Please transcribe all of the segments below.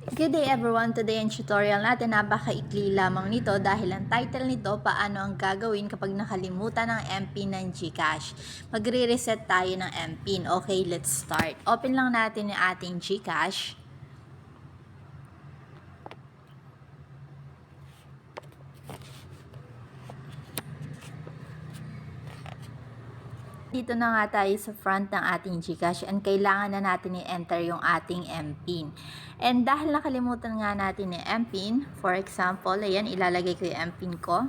Good day everyone! Today ang tutorial natin napakaikli lamang nito dahil ang title nito paano ang gagawin kapag nakalimutan ng MPIN ng GCash. Magre-reset tayo ng MPIN. Okay, let's start. Open lang natin yung ating GCash. Dito na nga tayo sa front ng ating GCash and kailangan na natin i-enter yung ating MPIN. And dahil nakalimutan nga natin yung MPIN, for example, ayan, ilalagay ko yung MPIN ko.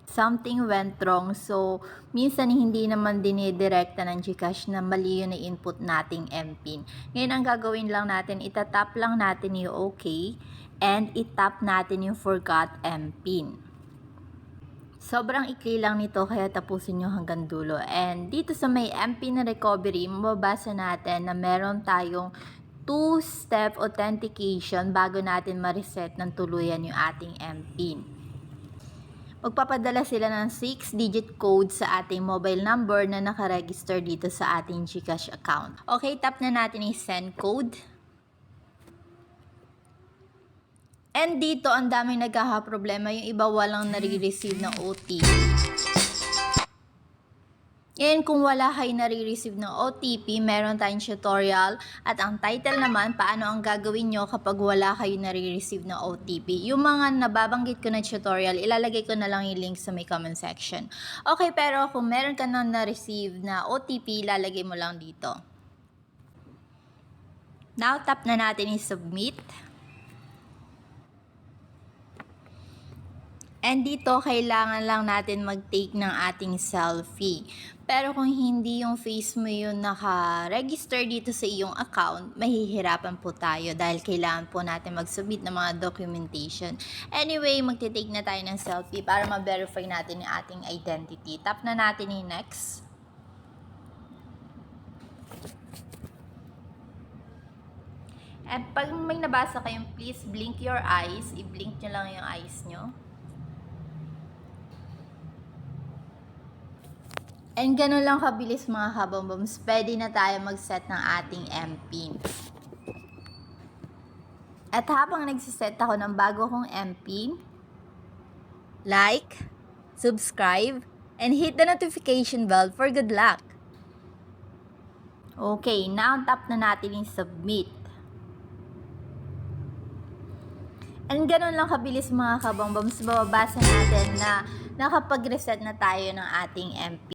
Something went wrong. So, minsan hindi naman dinidirekta ng GCash na mali yun na input nating MPIN. Ngayon, ang gagawin lang natin, itatap lang natin yung OK and itap natin yung forgot MPIN. Sobrang ikli lang nito kaya tapusin nyo hanggang dulo. And dito sa may MPIN recovery, mababasa natin na meron tayong 2-step authentication bago natin ma-reset ng tuluyan yung ating MPIN. Magpapadala sila ng 6-digit code sa ating mobile number na nakaregister dito sa ating GCash account. Okay, tap na natin yung send code. And dito, ang daming nagkakaproblema. Yung iba walang nare-receive ng OTP. And kung wala kayo nare-receive ng OTP, meron tayong tutorial. At ang title naman, paano ang gagawin nyo kapag wala kayo nare-receive ng OTP. Yung mga nababanggit ko na tutorial, ilalagay ko na lang yung link sa may comment section. Okay, pero kung meron ka nang na-receive na OTP, ilalagay mo lang dito. Now, tap na natin yung submit. And dito, kailangan lang natin mag-take ng ating selfie. Pero kung hindi yung face mo yung naka-register dito sa iyong account, mahihirapan po tayo dahil kailangan po natin mag-submit ng mga documentation. Anyway, magte-take na tayo ng selfie para ma-verify natin yung ating identity. Tap na natin yung next. And pag may nabasa kayong please blink your eyes, i-blink nyo lang yung eyes nyo. And ganun lang kabilis mga kabomboms, pwede na tayo mag-set ng ating MPIN. At habang nagsiset ako ng bago kong MPIN, like, subscribe, and hit the notification bell for good luck. Okay, now tap na natin yung submit. And ganun lang kabilis mga kabomboms, bababasa natin na nakapag-reset na tayo ng ating MPIN.